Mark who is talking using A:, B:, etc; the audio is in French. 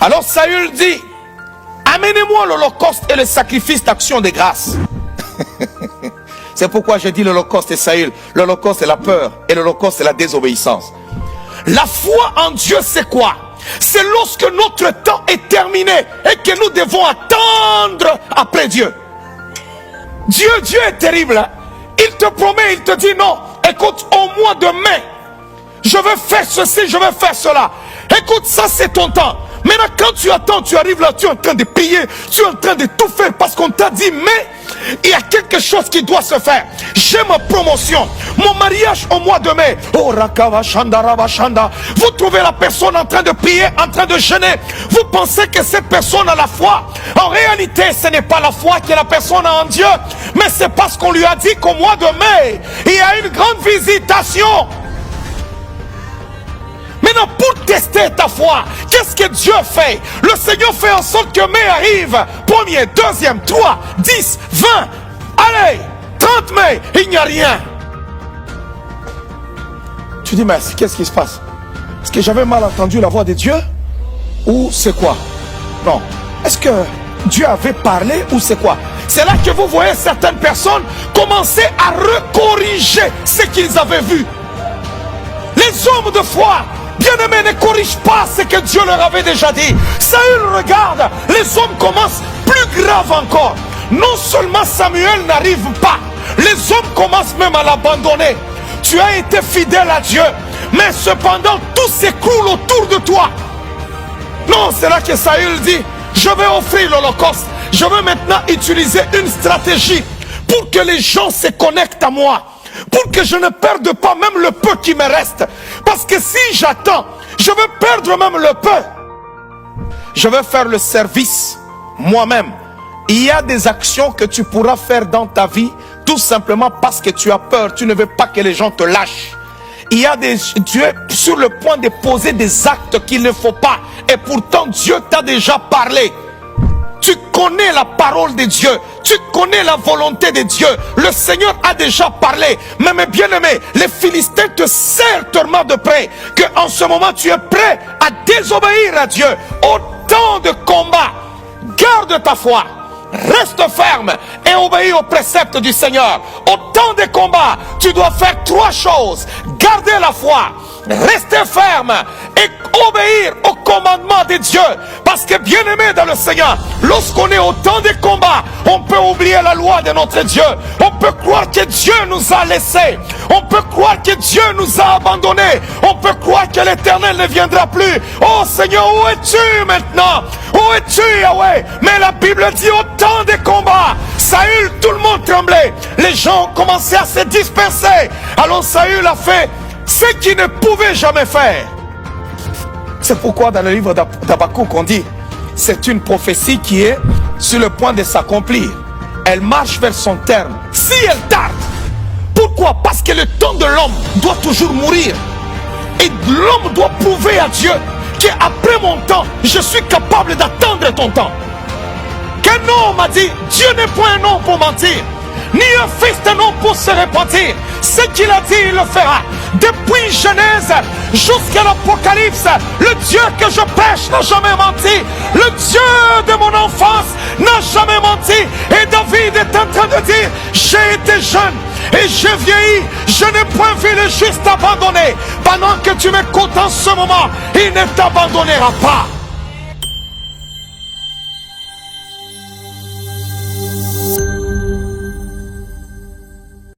A: Alors Saül dit, amenez-moi l'holocauste et le sacrifice d'action de grâce. C'est pourquoi j'ai dit l'holocauste et Saül. L'holocauste est la peur et l'holocauste est la désobéissance. La foi en Dieu, c'est quoi? C'est lorsque notre temps est terminé et que nous devons attendre après Dieu. Dieu est terrible. Hein? Il te promet, il te dit non. Écoute, au mois de mai, je vais faire ceci, je vais faire cela. Écoute, ça c'est ton temps. Maintenant, quand tu attends, tu arrives là, tu es en train de prier, tu es en train de tout faire parce qu'on t'a dit, mais il y a quelque chose qui doit se faire. J'ai ma promotion, mon mariage au mois de mai. Oh, Rakava Shanda, Rava Shanda. Vous trouvez la personne en train de prier, en train de jeûner. Vous pensez que cette personne a la foi. En réalité, ce n'est pas la foi que la personne a en Dieu, mais c'est parce qu'on lui a dit qu'au mois de mai, il y a une grande visitation. Maintenant, pour tester ta foi, qu'est-ce que Dieu fait? Le Seigneur fait en sorte que mai arrive. 1er, 2e, 3, 10, 20. Allez, 30 mai, il n'y a rien. Tu dis, mais qu'est-ce qui se passe? Est-ce que j'avais mal entendu la voix de Dieu? Ou c'est quoi? Non. Est-ce que Dieu avait parlé ou c'est quoi? C'est là que vous voyez certaines personnes commencer à recorriger ce qu'ils avaient vu. Les hommes de foi, bien-aimés, ne corrigent pas ce que Dieu leur avait déjà dit. Saül regarde, les hommes commencent plus grave encore. Non seulement Samuel n'arrive pas, les hommes commencent même à l'abandonner. Tu as été fidèle à Dieu, mais cependant tout s'écroule autour de toi. Non, c'est là que Saül dit, je vais offrir l'holocauste. Je vais maintenant utiliser une stratégie pour que les gens se connectent à moi. Pour que je ne perde pas même le peu qui me reste. Parce que si j'attends, je vais perdre même le peu. Je vais faire le service moi-même. Il y a des actions que tu pourras faire dans ta vie tout simplement parce que tu as peur. Tu ne veux pas que les gens te lâchent. Tu es sur le point de poser des actes qu'il ne faut pas. Et pourtant Dieu t'a déjà parlé. Tu connais la parole de Dieu. Tu connais la volonté de Dieu. Le Seigneur a déjà parlé. Mais mes bien-aimés, les Philistins te serrent tellement de près qu'en ce moment tu es prêt à désobéir à Dieu. Autant de combats. Garde ta foi. Reste ferme et obéis aux préceptes du Seigneur. Autant de combats, tu dois faire 3 choses. Garder la foi, rester ferme et obéir aux commandements de Dieu. Parce que bien aimé dans le Seigneur, lorsqu'on est au temps des combats, on peut oublier la loi de notre Dieu. On peut croire que Dieu nous a laissés. On peut croire que Dieu nous a abandonnés. On peut croire que l'Éternel ne viendra plus. Oh Seigneur, où es-tu maintenant? Où es-tu, Yahweh? Mais la Bible dit au temps des combats, Saül, tout le monde tremblait. Les gens ont commencé à se disperser. Alors Saül a fait ce qu'il ne pouvait jamais faire. C'est pourquoi dans le livre d'Habakkuk on dit, c'est une prophétie qui est sur le point de s'accomplir. Elle marche vers son terme. Si elle tarde, pourquoi? Parce que le temps de l'homme doit toujours mourir. Et l'homme doit prouver à Dieu qu'après mon temps, je suis capable d'attendre ton temps. Qu'un homme a dit, Dieu n'est point un homme pour mentir, ni un fils d'un homme pour se repentir. Ce qu'il a dit, il le fera. Depuis Genèse jusqu'à l'Apocalypse, le Dieu que je prêche n'a jamais menti. Le Dieu de mon enfance n'a jamais menti. Et David est en train de dire, j'ai été jeune et j'ai vieilli, je n'ai point vu le juste abandonné. Pendant que tu m'écoutes en ce moment, il ne t'abandonnera pas.